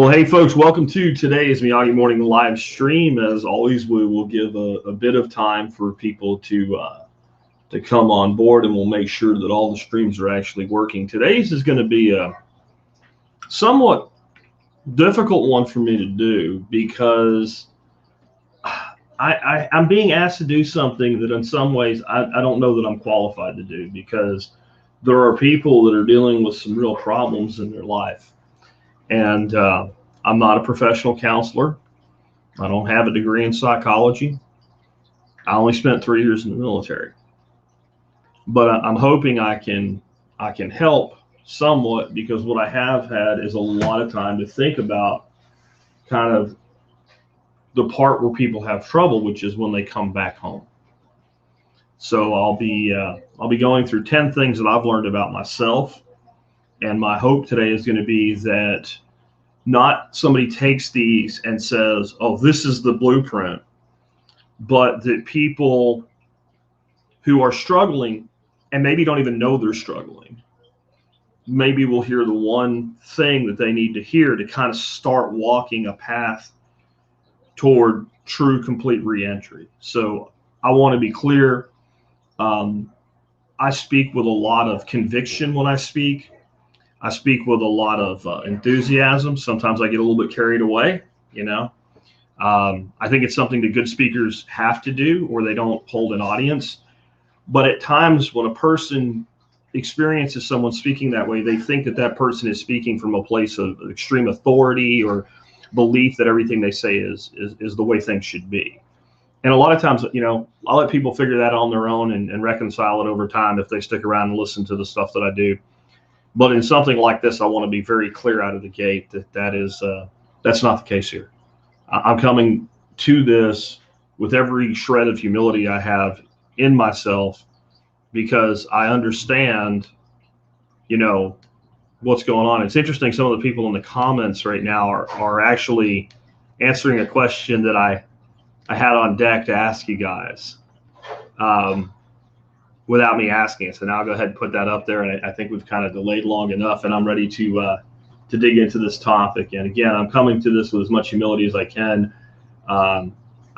Well, hey, folks, welcome to today's Miyagi Morning live stream. As always, we will give a bit of time for people to come on board, and we'll make sure that all the streams are actually working. Today's is going to be a somewhat difficult one for me to do because I'm being asked to do something that in some ways I don't know that I'm qualified to do, because there are people that are dealing with some real problems in their life. And I'm not a professional counselor. I don't have a degree in psychology. I only spent 3 years in the military. But I'm hoping I can help somewhat, because what I have had is a lot of time to think about kind of the part where people have trouble, which is when they come back home. So I'll be going through 10 things that I've learned about myself. And my hope today is going to be that not somebody takes these and says, oh, this is the blueprint, but that people who are struggling and maybe don't even know they're struggling, maybe will hear the one thing that they need to hear to kind of start walking a path toward true, complete reentry. So I want to be clear. I speak with a lot of conviction when I speak. I speak with a lot of enthusiasm. Sometimes I get a little bit carried away, you know. I think it's something that good speakers have to do, or they don't hold an audience. But at times when a person experiences someone speaking that way, they think that that person is speaking from a place of extreme authority or belief that everything they say is the way things should be. And a lot of times, you know, I'll let people figure that on their own and reconcile it over time if they stick around and listen to the stuff that I do. But in something like this, I want to be very clear out of the gate that that's not the case here. I'm coming to this with every shred of humility I have in myself, because I understand, you know, what's going on. It's interesting. Some of the people in the comments right now are actually answering a question that I had on deck to ask you guys. Without me asking it. So now I'll go ahead and put that up there. And I think we've kind of delayed long enough, and I'm ready to dig into this topic. And again, I'm coming to this with as much humility as I can. I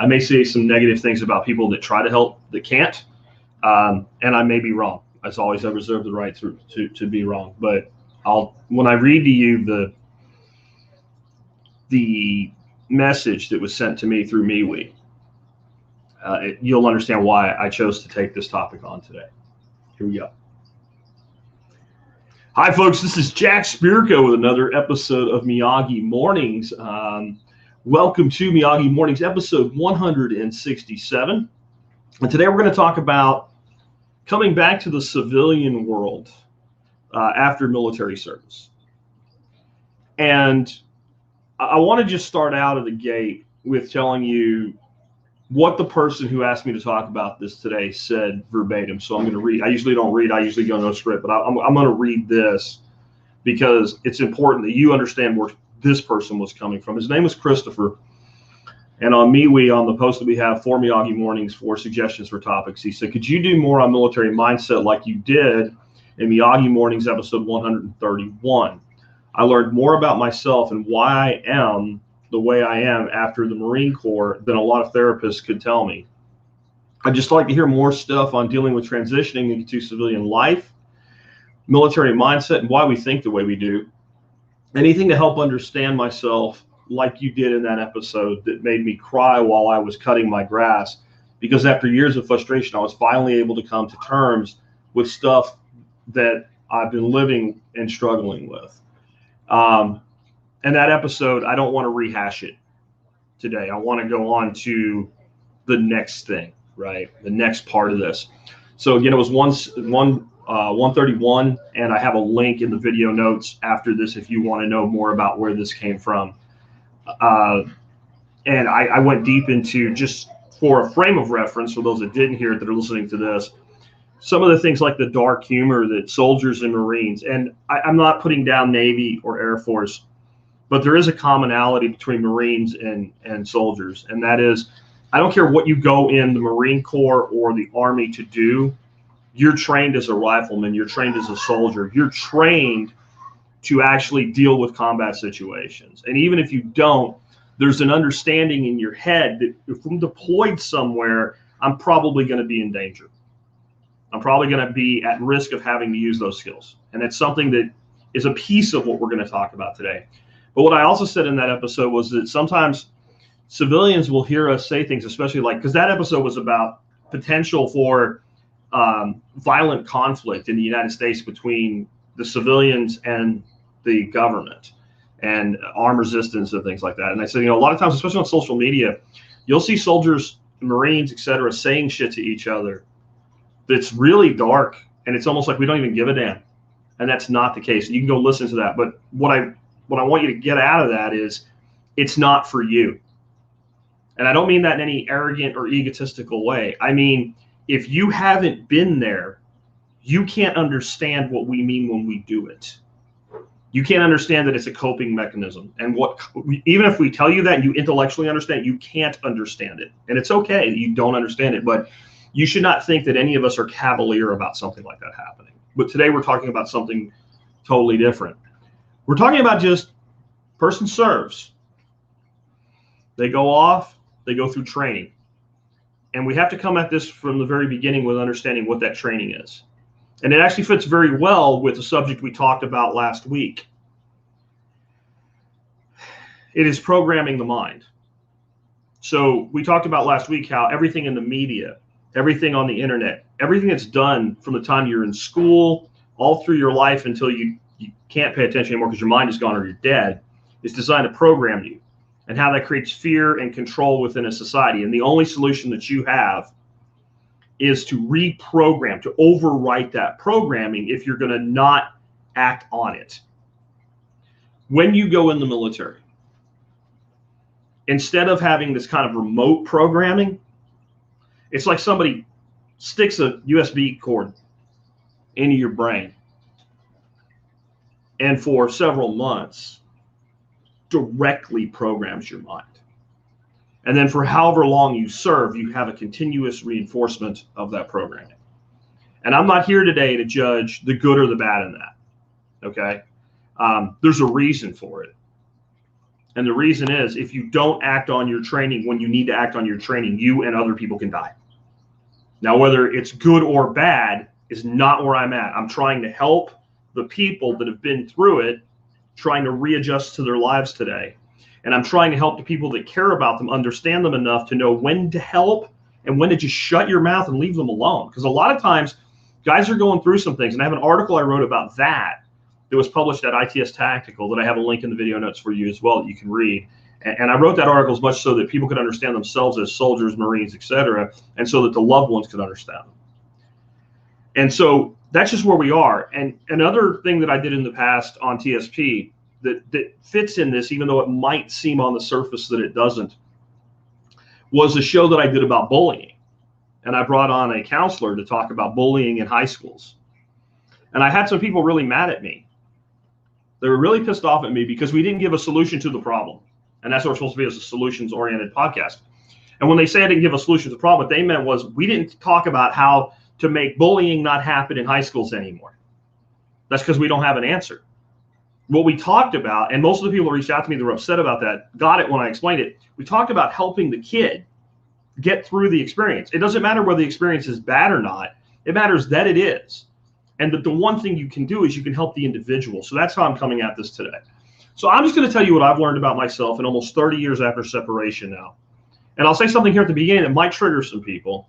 may say some negative things about people that try to help that can't, and I may be wrong. As always, I reserve the right to be wrong. But when I read to you the message that was sent to me through MeWe, you'll understand why I chose to take this topic on today. Here we go. Hi, folks. This is Jack Spirko with another episode of Miyagi Mornings. Welcome to Miyagi Mornings, episode 167. And today we're going to talk about coming back to the civilian world after military service. And I want to just start out of the gate with telling you what the person who asked me to talk about this today said verbatim. So I'm going to read. I usually don't read. I usually go no script, but I'm going to read this because it's important that you understand where this person was coming from. His name is Christopher. And on MeWe, on the post that we have for Miyagi Mornings for suggestions for topics, he said, could you do more on military mindset like you did in Miyagi Mornings episode 131? I learned more about myself and why I am the way I am after the Marine Corps than a lot of therapists could tell me. I'd just like to hear more stuff on dealing with transitioning into civilian life, military mindset, and why we think the way we do. Anything to help understand myself like you did in that episode that made me cry while I was cutting my grass, because after years of frustration, I was finally able to come to terms with stuff that I've been living and struggling with. And that episode, I don't want to rehash it today. I want to go on to the next thing, right? The next part of this. So again, it was 131, and I have a link in the video notes after this if you want to know more about where this came from. And I went deep into, just for a frame of reference for those that didn't hear it that are listening to this, some of the things like the dark humor that soldiers and Marines, and I'm not putting down Navy or Air Force, but there is a commonality between Marines and soldiers. And that is, I don't care what you go in the Marine Corps or the Army to do, you're trained as a rifleman, you're trained as a soldier, you're trained to actually deal with combat situations. And even if you don't, there's an understanding in your head that if I'm deployed somewhere, I'm probably going to be in danger. I'm probably going to be at risk of having to use those skills. And it's something that is a piece of what we're going to talk about today. But what I also said in that episode was that sometimes civilians will hear us say things, especially like, because that episode was about potential for violent conflict in the United States between the civilians and the government and armed resistance and things like that. And I said, a lot of times, especially on social media, you'll see soldiers, Marines, etc., saying shit to each other that's really dark, and it's almost like we don't even give a damn. And that's not the case. You can go listen to that. But what I want you to get out of that is it's not for you. And I don't mean that in any arrogant or egotistical way. I mean, if you haven't been there, you can't understand what we mean when we do it. You can't understand that it's a coping mechanism. And even if we tell you that and you intellectually understand, you can't understand it. And it's okay that you don't understand it, but you should not think that any of us are cavalier about something like that happening. But today we're talking about something totally different. We're talking about just person serves. They go off, they go through training. And we have to come at this from the very beginning with understanding what that training is. And it actually fits very well with the subject we talked about last week. It is programming the mind. So we talked about last week how everything in the media, everything on the internet, everything that's done from the time you're in school all through your life until you can't pay attention anymore because your mind is gone or you're dead, is designed to program you, and how that creates fear and control within a society. And the only solution that you have is to reprogram, to overwrite that programming if you're going to not act on it. When you go in the military, instead of having this kind of remote programming, it's like somebody sticks a USB cord into your brain and for several months directly programs your mind. And then for however long you serve, you have a continuous reinforcement of that programming. And I'm not here today to judge the good or the bad in that, okay? There's a reason for it. And the reason is if you don't act on your training when you need to act on your training, you and other people can die. Now, whether it's good or bad is not where I'm at. I'm trying to help the people that have been through it, trying to readjust to their lives today. And I'm trying to help the people that care about them understand them enough to know when to help and when to just shut your mouth and leave them alone. Because a lot of times guys are going through some things. And I have an article I wrote about that was published at ITS Tactical that I have a link in the video notes for you as well that you can read. And I wrote that article as much so that people could understand themselves as soldiers, Marines, etc., and so that the loved ones could understand them. And so that's just where we are. And another thing that I did in the past on TSP that fits in this, even though it might seem on the surface that it doesn't, was a show that I did about bullying. And I brought on a counselor to talk about bullying in high schools. And I had some people really mad at me. They were really pissed off at me because we didn't give a solution to the problem. And that's what we're supposed to be, as a solutions-oriented podcast. And when they say I didn't give a solution to the problem, what they meant was we didn't talk about how to make bullying not happen in high schools anymore. That's because we don't have an answer. What we talked about, and most of the people who reached out to me that were upset about that got it when I explained it, we talked about helping the kid get through the experience. It doesn't matter whether the experience is bad or not. It matters that it is. And the one thing you can do is you can help the individual. So that's how I'm coming at this today. So I'm just going to tell you what I've learned about myself in almost 30 years after separation now. And I'll say something here at the beginning that might trigger some people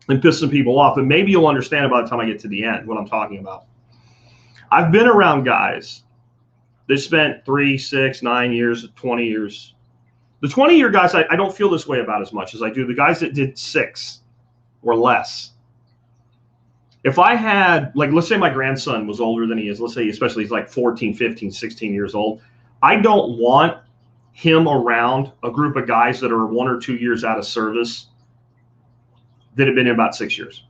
and piss some people off, but maybe you'll understand by the time I get to the end what I'm talking about. I've been around guys that spent 3, 6, 9 years, 20 years. The 20-year guys, I don't feel this way about as much as I do the guys that did 6 or less. If I had, like, let's say my grandson was older than he is, let's say especially he's like 14, 15, 16 years old, I don't want him around a group of guys that are 1 or 2 years out of service that have been in about 6 years.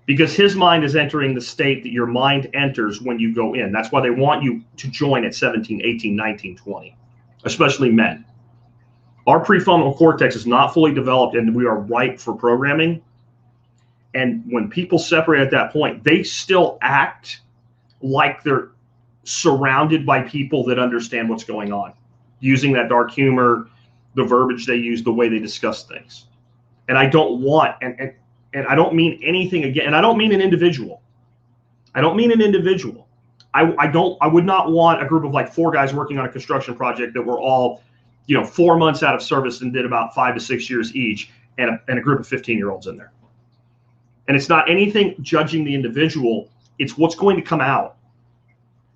Because his mind is entering the state that your mind enters when you go in. That's why they want you to join at 17, 18, 19, 20, especially men. Our prefrontal cortex is not fully developed and we are ripe for programming. And when people separate at that point, they still act like they're surrounded by people that understand what's going on, using that dark humor, the verbiage they use, the way they discuss things. And I don't want, and I don't mean anything again, and I don't mean an individual. I don't mean an individual. I would not want a group of like 4 guys working on a construction project that were all, 4 months out of service and did about 5 to 6 years each, and a group of 15-year-olds in there. And it's not anything judging the individual. It's what's going to come out.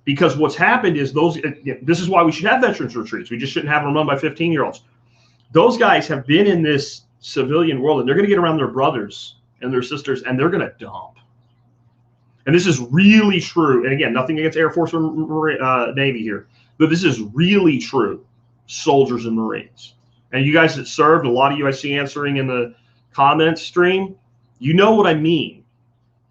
Because what's happened is this is why we should have veterans retreats. We just shouldn't have them run by 15-year-olds. Those guys have been in this civilian world, and they're going to get around their brothers and their sisters, and they're going to dump. And this is really true. And again, nothing against Air Force or Navy here, but this is really true, soldiers and Marines. And you guys that served, a lot of you I see answering in the comments stream, you know what I mean.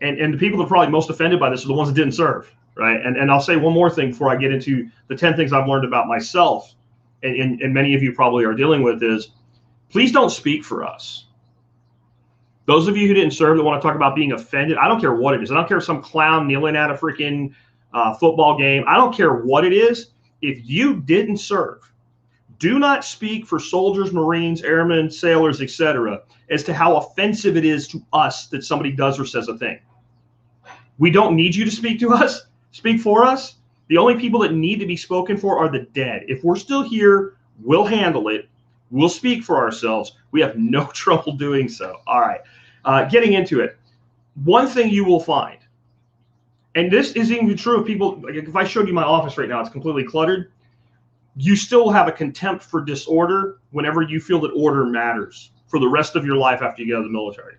And the people that are probably most offended by this are the ones that didn't serve, right? And I'll say one more thing before I get into the 10 things I've learned about myself, and many of you probably are dealing with, is please don't speak for us. Those of you who didn't serve that want to talk about being offended, I don't care what it is. I don't care if some clown kneeling at a freaking football game. I don't care what it is. If you didn't serve, do not speak for soldiers, Marines, airmen, sailors, etc., as to how offensive it is to us that somebody does or says a thing. We don't need you to speak to us, speak for us. The only people that need to be spoken for are the dead. If we're still here, we'll handle it. We'll speak for ourselves. We have no trouble doing so. All right. Getting into it. One thing you will find, and this is even true of people, like if I showed you my office right now, it's completely cluttered. You still have a contempt for disorder whenever you feel that order matters for the rest of your life after you get out of the military.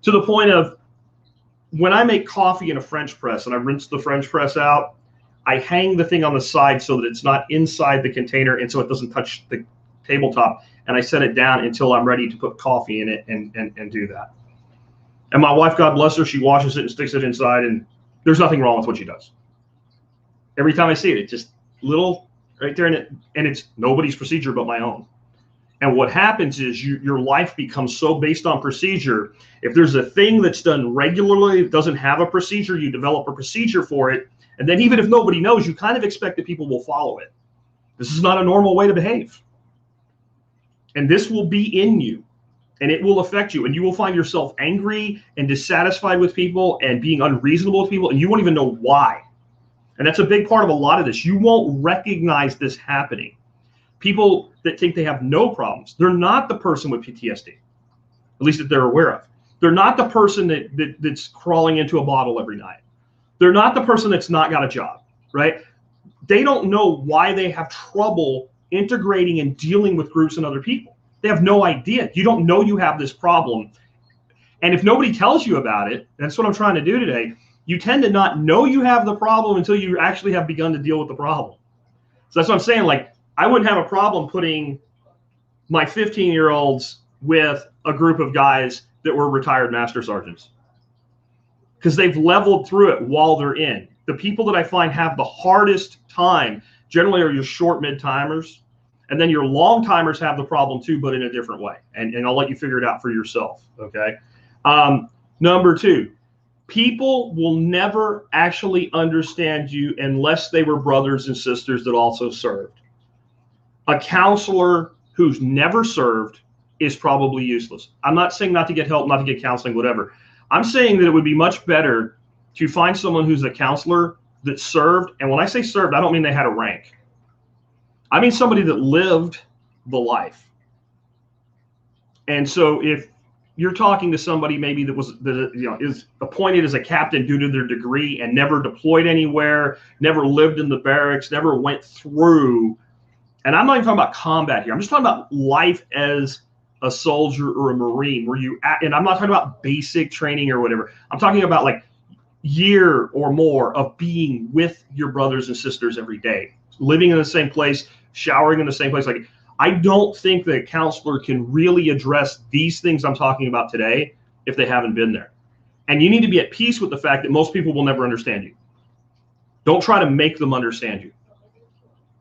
To the point of when I make coffee in a French press and I rinse the French press out, I hang the thing on the side so that it's not inside the container and so it doesn't touch the tabletop, and I set it down until I'm ready to put coffee in it and do that. And my wife, God bless her, she washes it and sticks it inside, and there's nothing wrong with what she does. Every time I see it, it's just little right there, and it's nobody's procedure but my own. And what happens is your life becomes so based on procedure. If there's a thing that's done regularly that doesn't have a procedure, you develop a procedure for it, and then even if nobody knows, you kind of expect that people will follow it. This is not a normal way to behave. And this will be in you, and it will affect you, and you will find yourself angry and dissatisfied with people and being unreasonable with people, and you won't even know why. And that's a big part of a lot of this. You won't recognize this happening. People that think they have no problems, they're not the person with PTSD, at least that they're aware of. They're not the person that's crawling into a bottle every night. They're not the person that's not got a job, right? They don't know why they have trouble integrating and dealing with groups and other people. They have no idea. You don't know you have this problem. And if nobody tells you about it, that's what I'm trying to do today, you tend to not know you have the problem until you actually have begun to deal with the problem. So that's what I'm saying. Like, I wouldn't have a problem putting my 15-year-olds with a group of guys that were retired master sergeants, because they've leveled through it while they're in. The people that I find have the hardest time generally are your short mid-timers, and then your long timers have the problem too, but in a different way. And I'll let you figure it out for yourself, okay? Number 2, people will never actually understand you unless they were brothers and sisters that also served. A counselor who's never served is probably useless. I'm not saying not to get help, not to get counseling, whatever. I'm saying that it would be much better to find someone who's a counselor that served. And when I say served, I don't mean they had a rank. I mean somebody that lived the life. And so if you're talking to somebody maybe that was is appointed as a captain due to their degree and never deployed anywhere, never lived in the barracks, never went through, and I'm not even talking about combat here. I'm just talking about life as a soldier or a Marine, and I'm not talking about basic training or whatever. I'm talking about like year or more of being with your brothers and sisters every day, living in the same place, showering in the same place. Like, I don't think that a counselor can really address these things I'm talking about today if they haven't been there. And you need to be at peace with the fact that most people will never understand you. Don't try to make them understand you.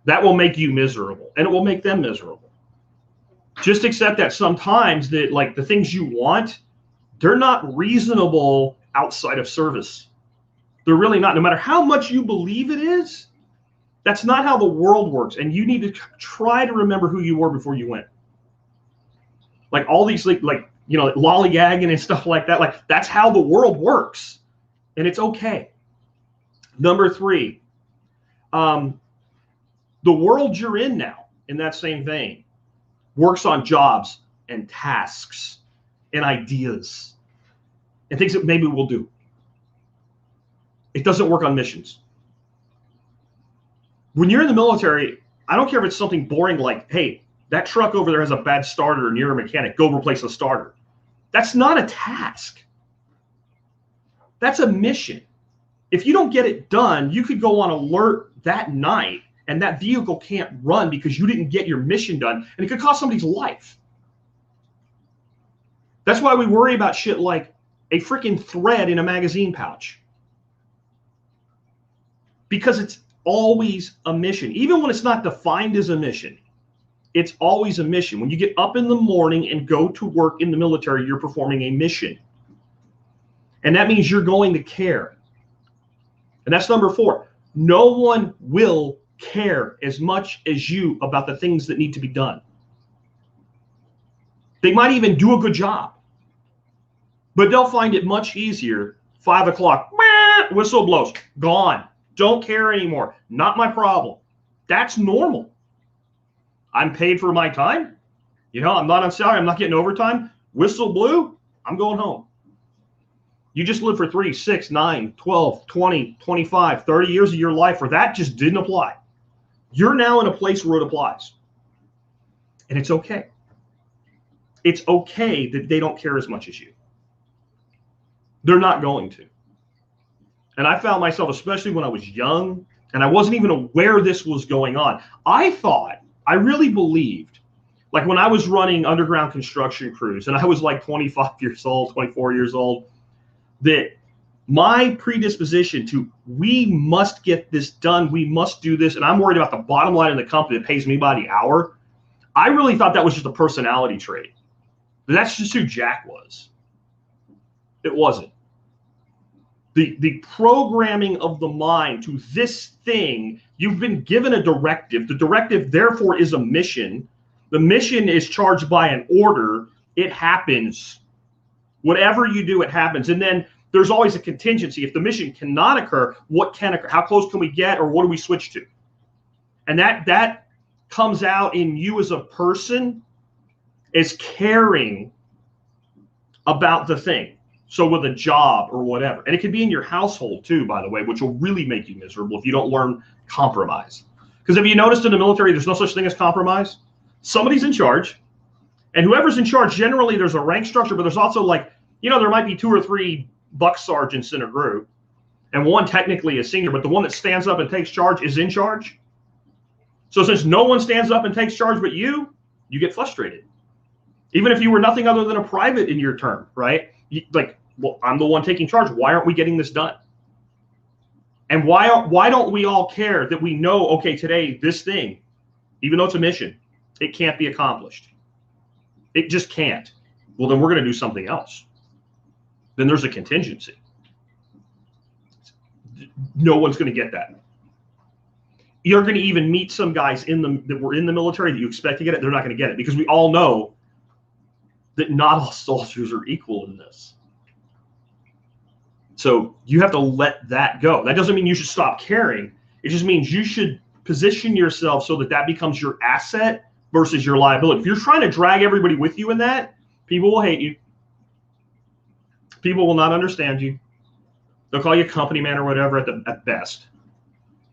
That will make you miserable, and it will make them miserable. Just accept that sometimes that like the things you want, they're not reasonable outside of service. They're really not. No matter how much you believe it is, that's not how the world works. And you need to try to remember who you were before you went. Like all these, lollygagging and stuff like that. Like that's how the world works. And it's okay. Number 3, the world you're in now, in that same vein, works on jobs and tasks and ideas and things that maybe we'll do. It doesn't work on missions. When you're in the military, I don't care if it's something boring like, hey, that truck over there has a bad starter and you're a mechanic, go replace the starter. That's not a task. That's a mission. If you don't get it done, you could go on alert that night and that vehicle can't run because you didn't get your mission done, and it could cost somebody's life. That's why we worry about shit like a freaking thread in a magazine pouch. Because it's always a mission. Even when it's not defined as a mission, it's always a mission. When you get up in the morning and go to work in the military, you're performing a mission. And that means you're going to care. And that's number 4. No one will care as much as you about the things that need to be done. They might even do a good job, but they'll find it much easier. 5 o'clock, whistle blows, gone. Don't care anymore. Not my problem. That's normal. I'm paid for my time. I'm not on salary. I'm not getting overtime. Whistle blew, I'm going home. You just lived for 3, 6, 9, 12, 20, 25, 30 years of your life where that just didn't apply. You're now in a place where it applies. And it's okay. It's okay that they don't care as much as you. They're not going to. And I found myself, especially when I was young, and I wasn't even aware this was going on. I really believed, like when I was running underground construction crews, and I was like 25 years old, 24 years old, that my predisposition to, we must get this done, we must do this, and I'm worried about the bottom line of the company that pays me by the hour. I really thought that was just a personality trait. But that's just who Jack was. It wasn't. The programming of the mind to this thing, you've been given a directive. The directive, therefore, is a mission. The mission is charged by an order. It happens. Whatever you do, it happens. And then there's always a contingency. If the mission cannot occur, what can occur? How close can we get, or what do we switch to? And that comes out in you as a person as caring about the thing. So with a job or whatever. And it could be in your household too, by the way, which will really make you miserable if you don't learn compromise. Because have you noticed in the military, there's no such thing as compromise? Somebody's in charge. And whoever's in charge, generally there's a rank structure, but there's also like, there might be 2 or 3 buck sergeants in a group. And one technically is senior, but the one that stands up and takes charge is in charge. So since no one stands up and takes charge but you get frustrated. Even if you were nothing other than a private in your term, right? Well, I'm the one taking charge. Why aren't we getting this done? And why don't we all care that we know, okay, today, this thing, even though it's a mission, it can't be accomplished. It just can't. Well, then we're going to do something else. Then there's a contingency. No one's going to get that. You're going to even meet some guys that were in the military that you expect to get it. They're not going to get it because we all know that not all soldiers are equal in this. So you have to let that go. That doesn't mean you should stop caring. It just means you should position yourself so that becomes your asset versus your liability. If you're trying to drag everybody with you in that, people will hate you. People will not understand you. They'll call you company man or whatever at best.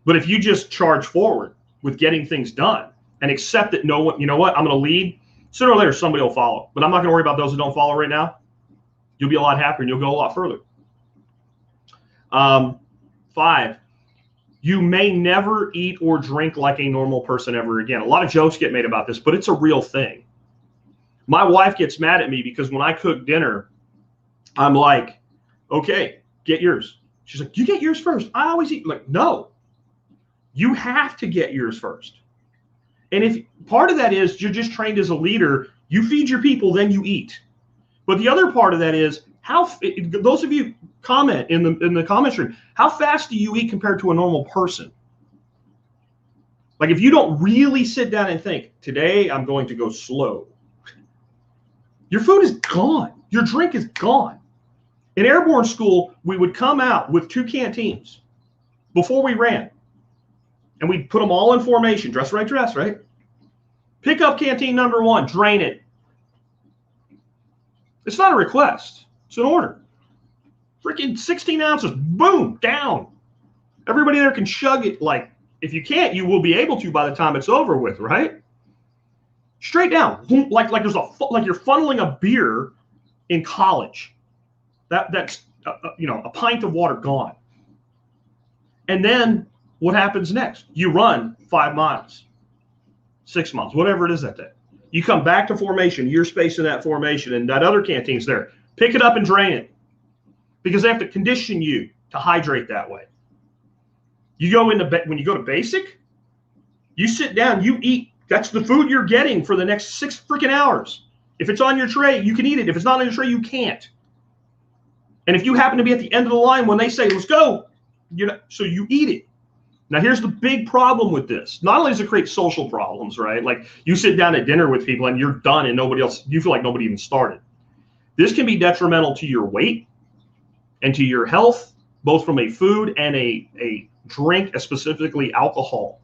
But if you just charge forward with getting things done and accept that no one, you know what, I'm going to lead, sooner or later somebody will follow. But I'm not going to worry about those who don't follow right now. You'll be a lot happier and you'll go a lot further. 5, you may never eat or drink like a normal person ever again. A lot of jokes get made about this, but it's a real thing. My wife gets mad at me because when I cook dinner, I'm like, okay, get yours. She's like, you get yours first. I always eat. Like, no, you have to get yours first. And if part of that is you're just trained as a leader, you feed your people, then you eat. But the other part of that is, Those of you comment in the comment stream, how fast do you eat compared to a normal person? Like if you don't really sit down and think, today I'm going to go slow, your food is gone. Your drink is gone. In airborne school, we would come out with 2 canteens before we ran. And we'd put them all in formation, dress, right? Pick up canteen number 1, drain it. It's not a request. It's an order. Freaking 16 ounces, boom, down. Everybody there can chug it. Like, if you can't, you will be able to by the time it's over with, right? Straight down, like you're funneling a beer in college. That's a pint of water gone. And then what happens next? You run 5 miles, 6 miles, whatever it is that day. You come back to formation, your space in that formation, and that other canteen's there. Pick it up and drain it, because they have to condition you to hydrate that way. You go when you go to basic, you sit down, you eat. That's the food you're getting for the next 6 freaking hours. If it's on your tray, you can eat it. If it's not on your tray, you can't. And if you happen to be at the end of the line when they say, let's go, so you eat it. Now, here's the big problem with this. Not only does it create social problems, right? Like you sit down at dinner with people and you're done and you feel like nobody even started. This can be detrimental to your weight and to your health, both from a food and a drink, specifically alcohol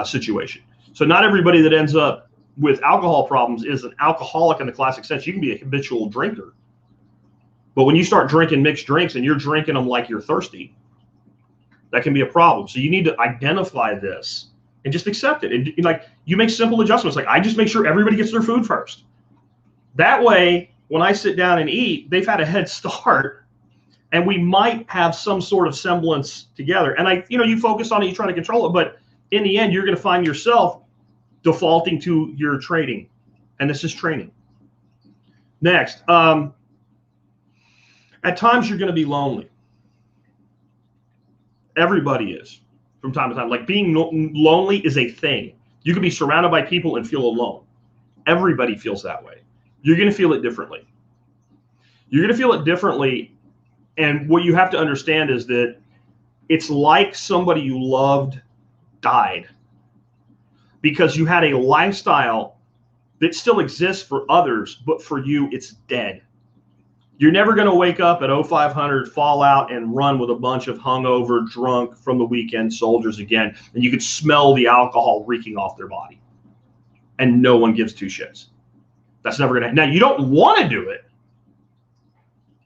situation. So not everybody that ends up with alcohol problems is an alcoholic in the classic sense. You can be a habitual drinker. But when you start drinking mixed drinks and you're drinking them like you're thirsty, that can be a problem. So you need to identify this and just accept it. And like you make simple adjustments. Like I just make sure everybody gets their food first. That way, when I sit down and eat, they've had a head start and we might have some sort of semblance together. And you focus on it, you try to control it, but in the end, you're going to find yourself defaulting to your training. And this is training. Next, at times you're going to be lonely. Everybody is from time to time. Like being lonely is a thing. You can be surrounded by people and feel alone. Everybody feels that way. You're going to feel it differently. You're going to feel it differently. And what you have to understand is that it's like somebody you loved died, because you had a lifestyle that still exists for others, but for you, it's dead. You're never going to wake up at 0500, fall out, and run with a bunch of hungover, drunk from the weekend soldiers again, and you could smell the alcohol reeking off their body, and no one gives 2 shits. That's never going to happen. Now, you don't want to do it,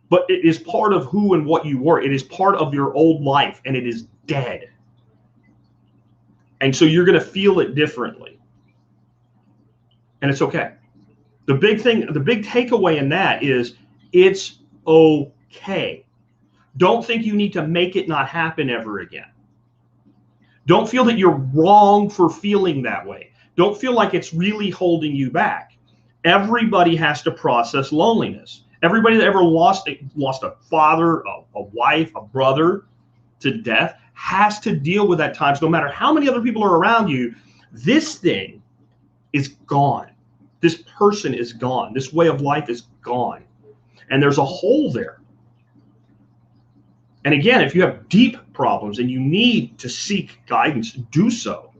but it is part of who and what you were. It is part of your old life, and it is dead. And so you're going to feel it differently. And it's okay. The big takeaway in that is it's okay. Don't think you need to make it not happen ever again. Don't feel that you're wrong for feeling that way. Don't feel like it's really holding you back. Everybody has to process loneliness. Everybody that ever lost a father, a wife, a brother to death has to deal with that times, no matter how many other people are around you. This thing is gone. This person is gone. This way of life is gone. And there's a hole there. And again, if you have deep problems and you need to seek guidance, do so.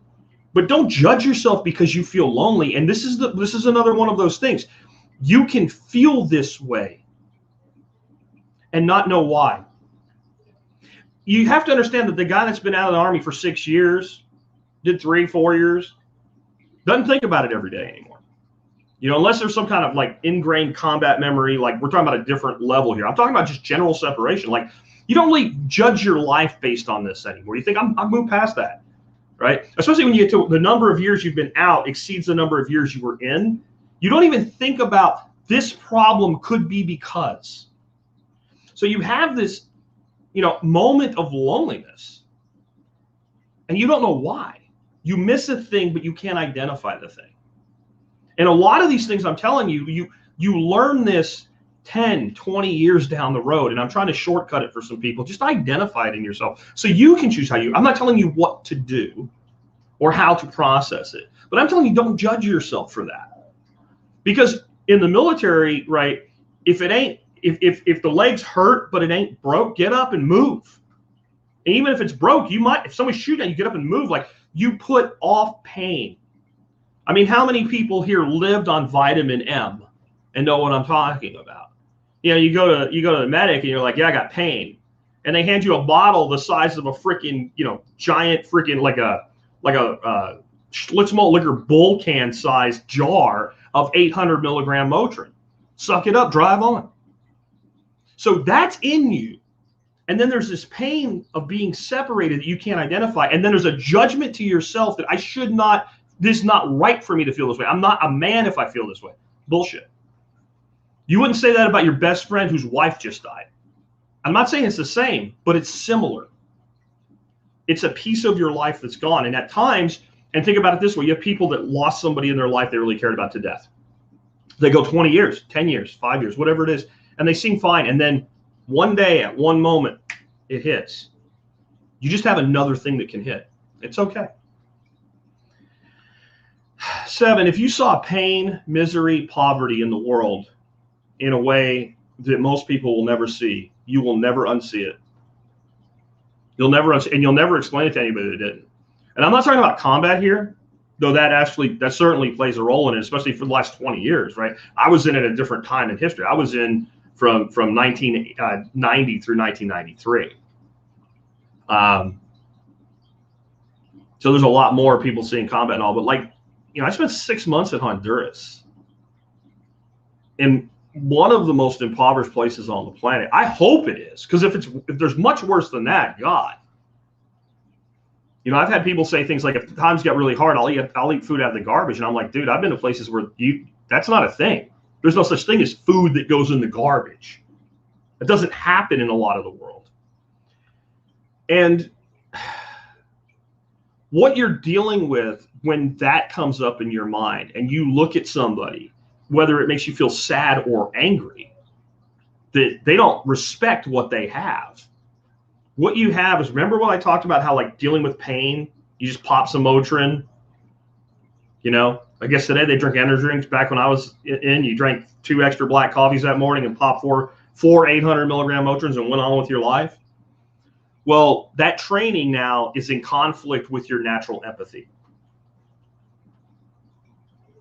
But don't judge yourself because you feel lonely. And this is another one of those things. You can feel this way and not know why. You have to understand that the guy that's been out of the Army for 6 years, did 3-4 years, doesn't think about it every day anymore. Unless there's some kind of like ingrained combat memory, like we're talking about a different level here. I'm talking about just general separation. Like you don't really judge your life based on this anymore. You think I've moved past that, right? Especially when you get to the number of years you've been out exceeds the number of years you were in. You don't even think about this problem could be because. So you have this moment of loneliness and you don't know why. You miss a thing, but you can't identify the thing. And a lot of these things I'm telling you, you learn this 10, 20 years down the road. And I'm trying to shortcut it for some people. Just identify it in yourself so you can choose I'm not telling you what to do or how to process it, but I'm telling you, don't judge yourself for that. Because in the military, right, If it ain't, if the leg's hurt but it ain't broke, get up and move. And even if it's broke, you might, if somebody's shooting at you, get up and move. Like, you put off pain. I mean, how many people here lived on vitamin M and know what I'm talking about? You know, you go to the medic and you're like, yeah, I got pain. And they hand you a bottle the size of a freaking, you know, giant freaking like a Schlitz malt liquor bull can sized jar of 800 milligram Motrin. Suck it up, drive on. So that's in you. And then there's this pain of being separated that you can't identify. And then there's a judgment to yourself that I should not, this is not right for me to feel this way. I'm not a man if I feel this way. Bullshit. You wouldn't say that about your best friend whose wife just died. I'm not saying it's the same, but it's similar. It's a piece of your life that's gone. And at times, and think about it this way, you have people that lost somebody in their life they really cared about to death. They go 20 years, 10 years, 5 years, whatever it is, and they seem fine. And then one day, at one moment, it hits. You just have another thing that can hit. It's okay. 7, if you saw pain, misery, poverty in the world in a way that most people will never see, you will never unsee it. You'll never unsee, and you'll never explain it to anybody that didn't. And I'm not talking about combat here, though that certainly plays a role in it, especially for the last 20 years, right? I was in at a different time in history. I was in from 1990 through 1993. So there's a lot more people seeing combat and all, but like, you know, I spent 6 months in Honduras, in one of the most impoverished places on the planet. I hope it is, because if there's much worse than that, God. You know, I've had people say things like, if times get really hard, I'll eat food out of the garbage. And I'm like, dude, I've been to places where that's not a thing. There's no such thing as food that goes in the garbage. It doesn't happen in a lot of the world. And what you're dealing with when that comes up in your mind and you look at somebody, whether it makes you feel sad or angry, that they don't respect what they have. What you have is, remember what I talked about, how like dealing with pain, you just pop some Motrin. You know, I guess today they drink energy drinks. Back when I was in, you drank 2 extra black coffees that morning and popped four 800 milligram Motrins and went on with your life. Well, that training now is in conflict with your natural empathy.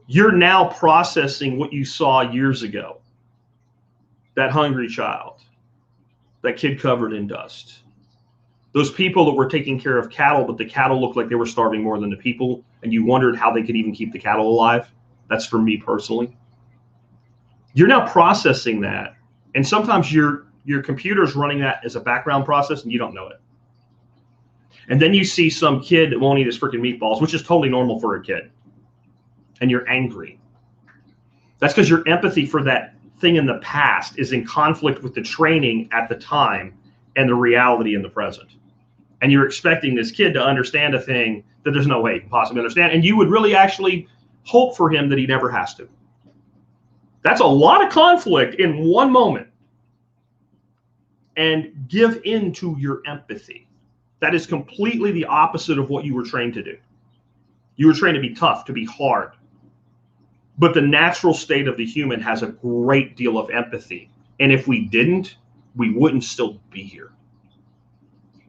You're now processing what you saw years ago. That hungry child, that kid covered in dust. Those people that were taking care of cattle, but the cattle looked like they were starving more than the people, and you wondered how they could even keep the cattle alive. That's for me personally. You're now processing that, and sometimes your computer's running that as a background process, and you don't know it. And then you see some kid that won't eat his freaking meatballs, which is totally normal for a kid, and you're angry. That's because your empathy for that thing in the past is in conflict with the training at the time and the reality in the present. And you're expecting this kid to understand a thing that there's no way he can possibly understand. And you would really actually hope for him that he never has to. That's a lot of conflict in one moment. And give in to your empathy. That is completely the opposite of what you were trained to do. You were trained to be tough, to be hard. But the natural state of the human has a great deal of empathy. And if we didn't, we wouldn't still be here.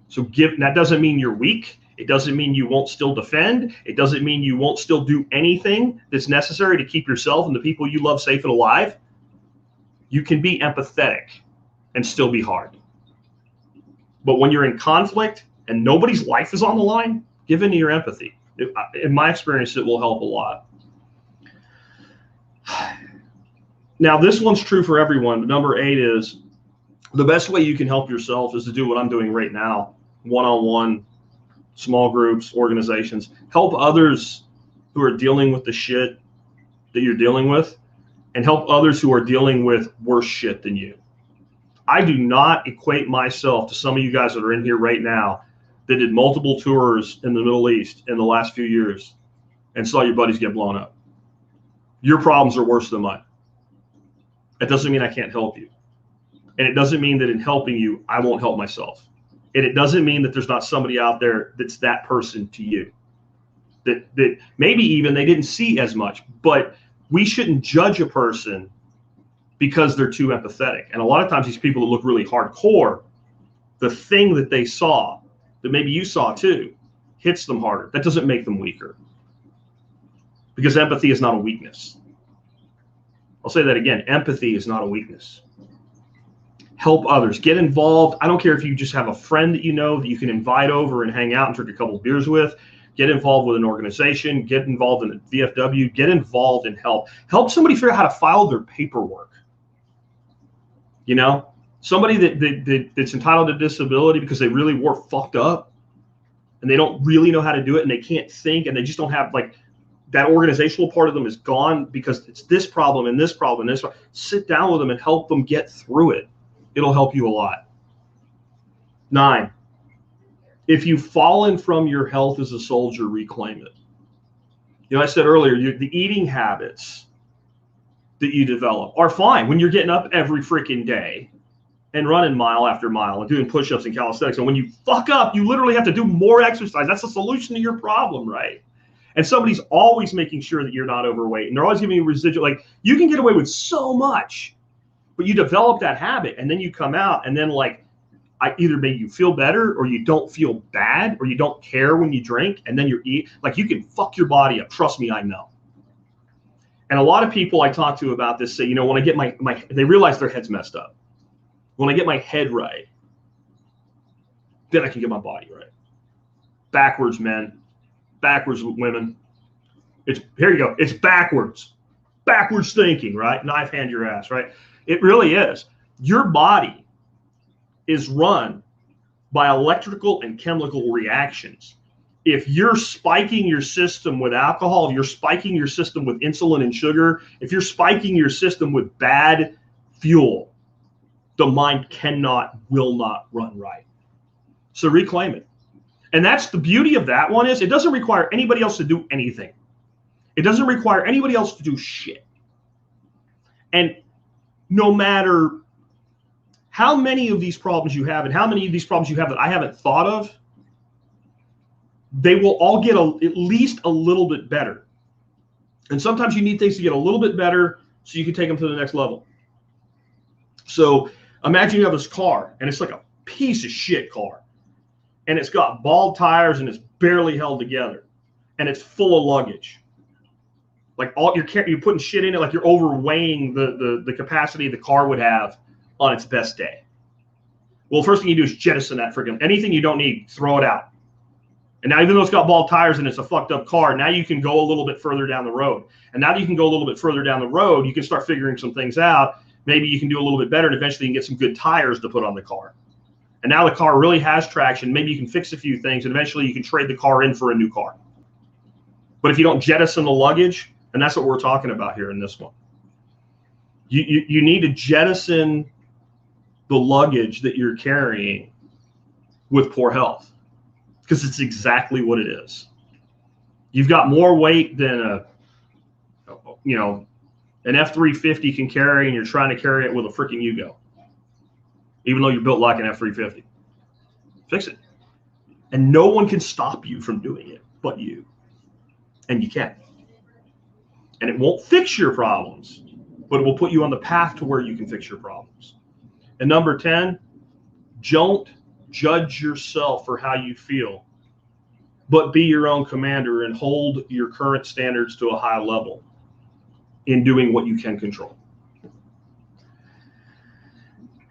So that doesn't mean you're weak. It doesn't mean you won't still defend. It doesn't mean you won't still do anything that's necessary to keep yourself and the people you love safe and alive. You can be empathetic and still be hard. But when you're in conflict and nobody's life is on the line, give in to your empathy. In my experience, it will help a lot. Now, this one's true for everyone. But number 8 is, the best way you can help yourself is to do what I'm doing right now. One-on-one, small groups, organizations. Help others who are dealing with the shit that you're dealing with, and help others who are dealing with worse shit than you. I do not equate myself to some of you guys that are in here right now that did multiple tours in the Middle East in the last few years and saw your buddies get blown up. Your problems are worse than mine. That doesn't mean I can't help you. And it doesn't mean that in helping you, I won't help myself. And it doesn't mean that there's not somebody out there that's that person to you. That maybe even they didn't see as much. But we shouldn't judge a person because they're too empathetic. And a lot of times these people that look really hardcore, the thing that they saw, that maybe you saw too, hits them harder. That doesn't make them weaker, because empathy is not a weakness. I'll say that again. Empathy is not a weakness. Help others. Get involved. I don't care if you just have a friend that you know that you can invite over and hang out and drink a couple of beers with. Get involved with an organization. Get involved in a VFW. Get involved and help. Help somebody figure out how to file their paperwork. You know, somebody that's entitled to disability because they really were fucked up and they don't really know how to do it and they can't think and they just don't have, like, that organizational part of them is gone because it's this problem and this problem and this problem. Sit down with them and help them get through it. It'll help you a lot. 9, if you've fallen from your health as a soldier, reclaim it. You know, I said earlier, the eating habits that you develop are fine when you're getting up every freaking day and running mile after mile and doing push-ups and calisthenics. And when you fuck up, you literally have to do more exercise. That's the solution to your problem, right? And somebody's always making sure that you're not overweight. And they're always giving you residual. Like, you can get away with so much, but you develop that habit and then you come out and then, like, either make you feel better or you don't feel bad or you don't care when you drink and then you're like, you can fuck your body up. Trust me, I know. And a lot of people I talk to about this say, you know, when I get they realize their head's messed up. When I get my head right, then I can get my body right. Backwards, men. Backwards, women. Here you go. It's backwards. Backwards thinking, right? Knife hand your ass, right? It really is. Your body is run by electrical and chemical reactions. If you're spiking your system with alcohol, if you're spiking your system with insulin and sugar, if you're spiking your system with bad fuel, the mind will not run right. So reclaim it. And that's the beauty of that one, is it doesn't require anybody else to do anything. It doesn't require anybody else to do shit. And no matter how many of these problems you have and how many of these problems you have that I haven't thought of, they will all get at least a little bit better. And sometimes you need things to get a little bit better so you can take them to the next level. So imagine you have this car and it's like a piece of shit car. And it's got bald tires and it's barely held together. And it's full of luggage. Like, you're putting shit in it, like you're overweighing the capacity the car would have on its best day. Well, first thing you do is jettison that freaking, anything you don't need, throw it out. And now, even though it's got bald tires and it's a fucked up car, now you can go a little bit further down the road. And now that you can go a little bit further down the road, you can start figuring some things out. Maybe you can do a little bit better and eventually you can get some good tires to put on the car. And now the car really has traction. Maybe you can fix a few things and eventually you can trade the car in for a new car. But if you don't jettison the luggage, and that's what we're talking about here in this one, you need to jettison the luggage that you're carrying with poor health, because it's exactly what it is. You've got more weight than an F-350 can carry, and you're trying to carry it with a freaking Yugo, even though you're built like an F-350. Fix it. And no one can stop you from doing it but you. And you can. And it won't fix your problems, but it will put you on the path to where you can fix your problems. And number 10, don't judge yourself for how you feel, but be your own commander and hold your current standards to a high level in doing what you can control.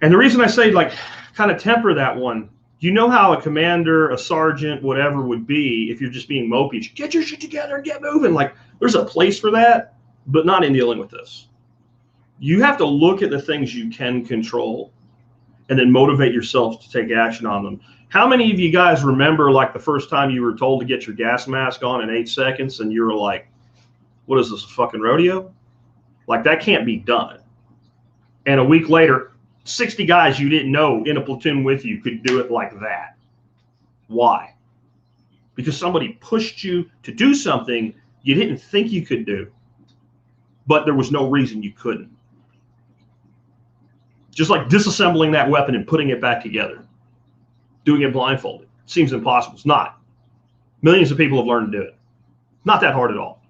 And the reason I say, like, kind of temper that one, you know how a commander, a sergeant, whatever would be if you're just being mopey. Get your shit together and get moving. Like, there's a place for that, but not in dealing with this. You have to look at the things you can control and then motivate yourself to take action on them. How many of you guys remember, like, the first time you were told to get your gas mask on in 8 seconds and you were like, what is this, a fucking rodeo? Like, that can't be done. And a week later, 60 guys you didn't know in a platoon with you could do it like that. Why? Because somebody pushed you to do something you didn't think you could do, but there was no reason you couldn't. Just like disassembling that weapon and putting it back together. Doing it blindfolded. Seems impossible. It's not. Millions of people have learned to do it. Not that hard at all.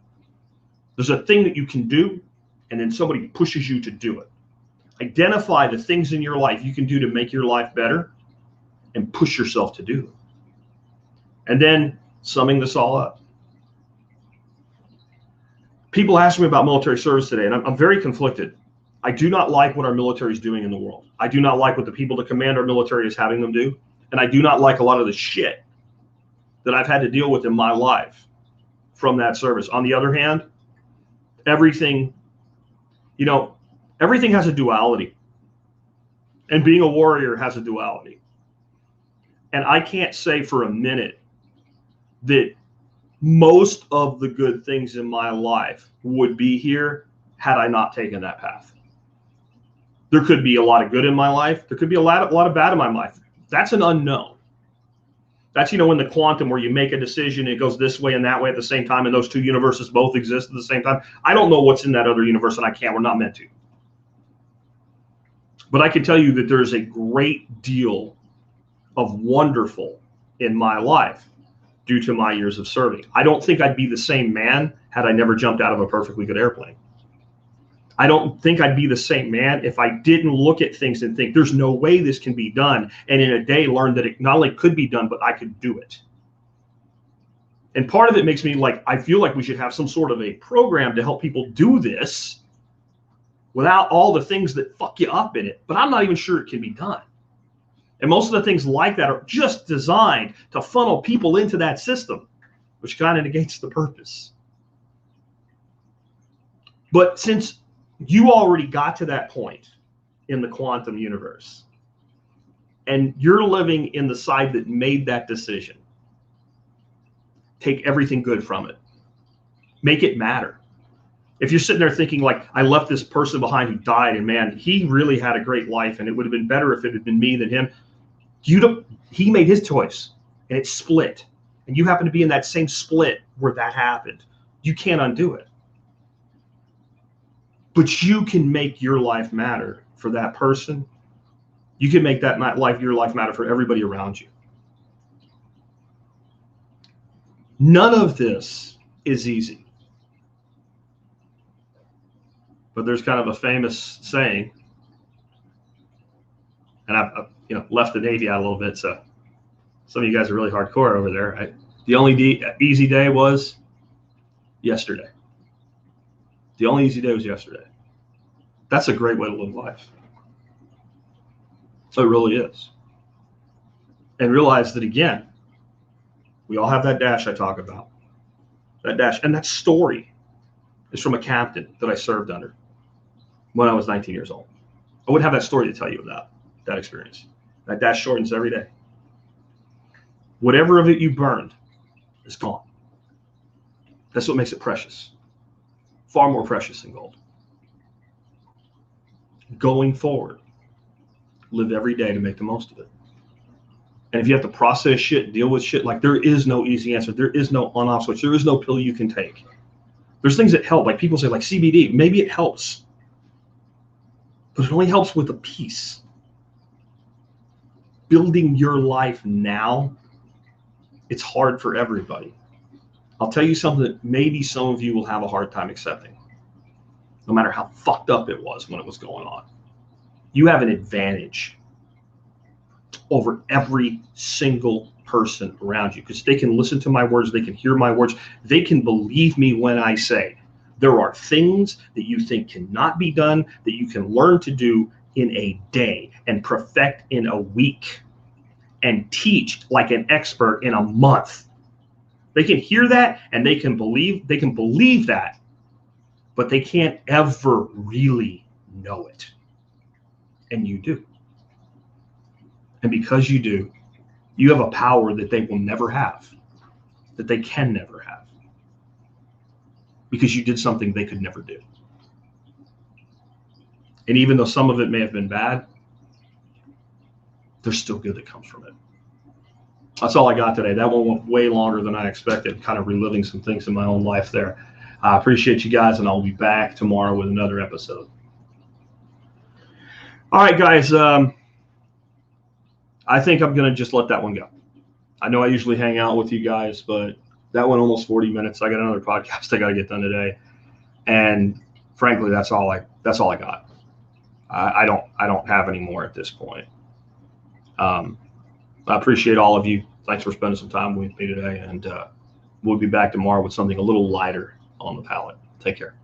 There's a thing that you can do, and then somebody pushes you to do it. Identify the things in your life you can do to make your life better and push yourself to do them. And then summing this all up. People ask me about military service today, and I'm very conflicted. I do not like what our military is doing in the world. I do not like what the people that command our military is having them do. And I do not like a lot of the shit that I've had to deal with in my life from that service. On the other hand, everything has a duality. And being a warrior has a duality. And I can't say for a minute that most of the good things in my life would be here had I not taken that path. There could be a lot of good in my life. There could be a lot of bad in my life. That's an unknown. That's, in the quantum where you make a decision, it goes this way and that way at the same time, and those two universes both exist at the same time. I don't know what's in that other universe, and we're not meant to. But I can tell you that there's a great deal of wonderful in my life due to my years of serving. I don't think I'd be the same man had I never jumped out of a perfectly good airplane. I don't think I'd be the same man if I didn't look at things and think there's no way this can be done, and in a day learn that it not only could be done, but I could do it. And part of it makes me I feel like we should have some sort of a program to help people do this without all the things that fuck you up in it. But I'm not even sure it can be done. And most of the things like that are just designed to funnel people into that system, which kind of negates the purpose. But since you already got to that point in the quantum universe, and you're living in the side that made that decision, take everything good from it. Make it matter. If you're sitting there thinking I left this person behind who died, and man, he really had a great life, and it would have been better if it had been me than him. He made his choice, and it split, and you happen to be in that same split where that happened. You can't undo it. But you can make your life matter for that person. You can make your life matter for everybody around you. None of this is easy. But there's kind of a famous saying, and I've left the Navy out a little bit, so some of you guys are really hardcore over there. The only easy day was yesterday. The only easy day was yesterday. That's a great way to live life. So it really is. And realize that, again, we all have that dash I talk about. That dash. And that story is from a captain that I served under when I was 19 years old. I wouldn't have that story to tell you about that experience. That dash shortens every day. Whatever of it you burned is gone. That's what makes it precious. Far more precious than gold. Going forward, live every day to make the most of it. And if you have to process shit, deal with shit, there is no easy answer. There is no on-off switch. There is no pill you can take. There's things that help. People say CBD, maybe it helps. But it only helps with a piece. Building your life now, it's hard for everybody. I'll tell you something that maybe some of you will have a hard time accepting, no matter how fucked up it was when it was going on. You have an advantage over every single person around you because they can listen to my words, they can hear my words, they can believe me when I say there are things that you think cannot be done that you can learn to do in a day and perfect in a week and teach like an expert in a month. They can hear that and they can believe that, but they can't ever really know it. And you do. And because you do, you have a power that they will never have, that they can never have, because you did something they could never do. And even though some of it may have been bad, there's still good that comes from it. That's all I got today. That one went way longer than I expected, kind of reliving some things in my own life there. I appreciate you guys, and I'll be back tomorrow with another episode. All right, guys. I think I'm going to just let that one go. I know I usually hang out with you guys, but that went almost 40 minutes. I got another podcast I got to get done today. And frankly, that's all I got. I don't have any more at this point. I appreciate all of you. Thanks for spending some time with me today, and we'll be back tomorrow with something a little lighter on the palate. Take care.